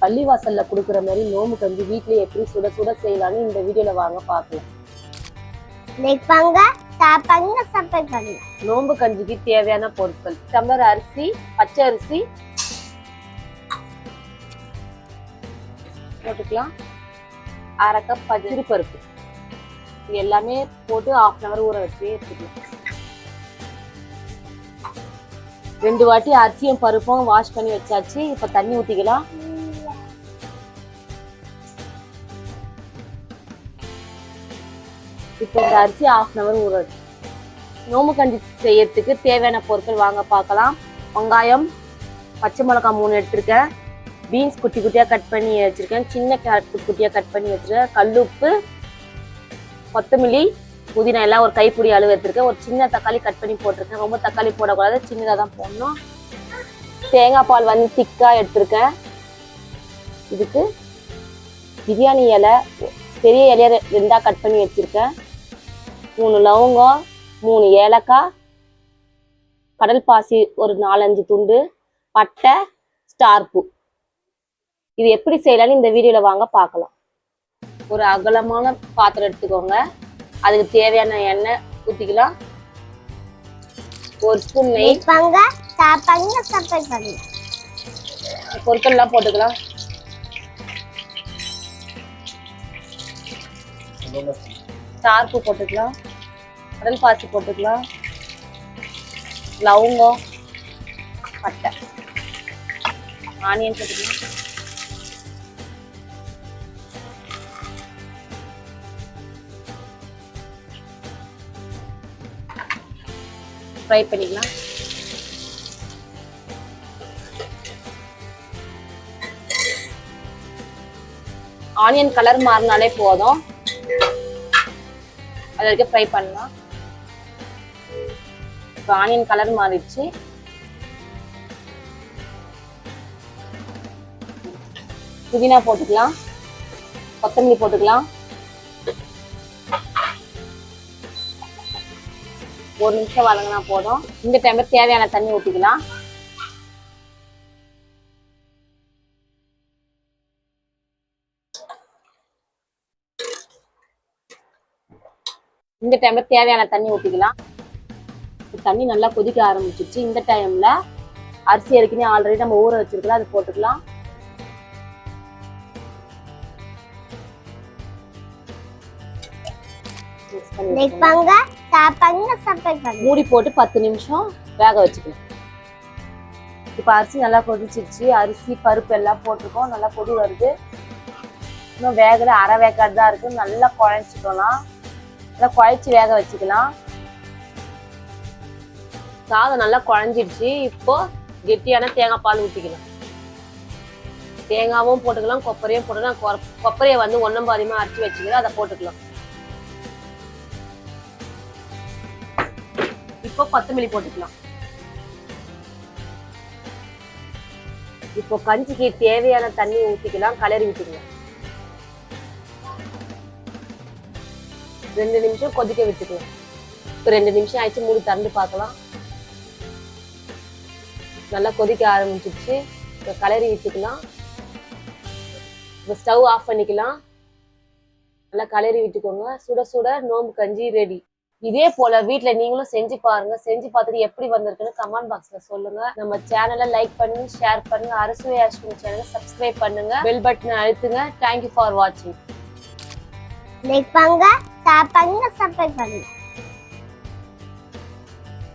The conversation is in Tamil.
பள்ளிவாசல்ல குடுக்குற மாதிரி நோம்பு கஞ்சி வீட்லயே எப்படி சுட சுட செய்யலாம்னு இந்த வீடியோல வாங்க பார்க்கலாம். நோம்பு கஞ்சிக்கு தேவையான பொருட்கள்: டம்ளர் அரிசி, பச்சை அரிசி போட்டுக்கலாம், அரை கப் பச்சரி பருப்பு, இது எல்லாமே போட்டு 1/2 hour ஊற வச்சு எடுத்துக்கலாம். 2 வாட்டி அரிசியும் பருப்பும் வாஷ் பண்ணி வச்சாச்சு. இப்ப தண்ணி ஊத்திக்கலாம். இப்போ இந்த அரிசி 1/2 hour ஊற வச்சு நோம்பு கஞ்சி செய்யறதுக்கு தேவையான பொருட்கள் வாங்க பார்க்கலாம். வெங்காயம், பச்சை மிளகாய் 3 எடுத்திருக்கேன், பீன்ஸ் குட்டி குட்டியா கட் பண்ணி வச்சிருக்கேன், சின்ன கேரட் குட்டி குட்டியா கட் பண்ணி வச்சிருக்கேன், கல்லுப்பு, கொத்தமல்லி, புதினா எல்லாம் ஒரு கைப்பிடி அளவு எடுத்திருக்கேன், ஒரு சின்ன தக்காளி கட் பண்ணி போட்டிருக்கேன். ரொம்ப தக்காளி போடக்கூடாது, சின்னதாக தான் போடணும். தேங்காய் பால் வந்து திக்கா எடுத்திருக்கேன். இதுக்கு பிரியாணி இலை, பெரிய இலைய 2ஆ கட் பண்ணி வச்சிருக்கேன், 3 லவங்கம், 3 ஏலக்காய், கடல் பாசி ஒரு 4-5 துண்டு, பட்டை, ஸ்டார் பூ. இது எப்படி செய்யலாம்னு இந்த வீடியோல வாங்க பார்க்கலாம். ஒரு அகலமான பாத்திரம் எடுத்துக்கோங்க, அதுக்கு தேவையான எண்ணெய் ஊத்திக்கலாம், 1 ஸ்பூன் நெய், பொருட்கள் எல்லாம் போட்டுக்கலாம். ஸ்டார் பூ போட்டுக்கலாம், கடல் பாசி போட்டுக்கலாம், லவங்கம், பட்டை, ஆனியன் போட்டுக்கலாம், ஃப்ரை பண்ணிக்கலாம். ஆனியன் கலர் மாறினாலே போதும், அது வரைக்கும் ஃப்ரை பண்ணலாம். இப்போ ஆனியன் கலர் மாறிடுச்சு. புதினா போட்டுக்கலாம், கொத்தமல்லி போட்டுக்கலாம், 1 நிமிஷம் வதங்கினா போதும். இந்த டைம்ல தேவையான தண்ணி ஊற்றிக்கலாம். இந்த டைம்ல தேவையான தண்ணி ஊற்றிக்கலாம். தண்ணி நல்லா கொதிக்க ஆரம்பிச்சிருச்சு. இந்த டைம்ல அரிசி ஏற்கனவே ஆல்ரெடி நம்ம ஊற வச்சிருக்கலாம், அது போட்டுக்கலாம். மூடி போட்டு 10 நிமிஷம் வேக வச்சுக்கலாம். இப்ப அரிசி நல்லா கொதிச்சிருச்சு. அரிசி பருப்பு எல்லாம் போட்டிருக்கோம், நல்லா கொதி வருது. இன்னும் வேகல, அரை வேக்காடு தான் இருக்கு. நல்லா குழைச்சிக்கலாம், நல்லா குழைச்சி வேக வச்சுக்கலாம். சாதம் நல்லா குழஞ்சிடுச்சு. இப்போ கெட்டியான தேங்காய் பால் ஊற்றிக்கலாம். தேங்காவும் போட்டுக்கலாம், கொப்பரையும் போட்டுக்கலாம். கொப்பரையை வந்து 1 பாதியமா அரைச்சி வச்சுக்கலாம், அதை போட்டுக்கலாம். இப்போ கொத்தமல்லி போட்டுக்கலாம். இப்போ கஞ்சிக்கு தேவையான தண்ணி ஊற்றிக்கலாம், கலரி விட்டுக்கலாம். 2 நிமிஷம் கொதிக்க விட்டுக்கலாம். இப்போ 2 நிமிஷம் ஆயிடுச்சு, மூடி திறந்து பார்க்கலாம். நல்லா கொதிக்க ஆரம்பிச்சிருச்சு. இப்போ கலரி விட்டுக்கலாம். இப்போ ஸ்டவ் ஆஃப் பண்ணிக்கலாம். நல்லா கலரி விட்டுக்கோங்க. சுட சுட நோம்பு கஞ்சி ரெடி. இதே போல வீட்ல நீங்களும் செஞ்சு பாருங்க. செஞ்சு பார்த்துட்டு எப்படி வந்திருக்குன்னு கமெண்ட் பாக்ஸ்ல சொல்லுங்க. நம்ம சேனலை லைக் பண்ணி ஷேர் பண்ணுங்க. அறுசுவை அஸ்வினி சேனலை சப்ஸ்கிரைப் பண்ணுங்க, பெல் பட்டனை அழுத்துங்க. தேங்க்யூ ஃபார் வாட்சிங். லைக் பண்ணுங்க, ஷேர் பண்ணுங்க, சப்ஸ்கிரைப் பண்ணுங்க.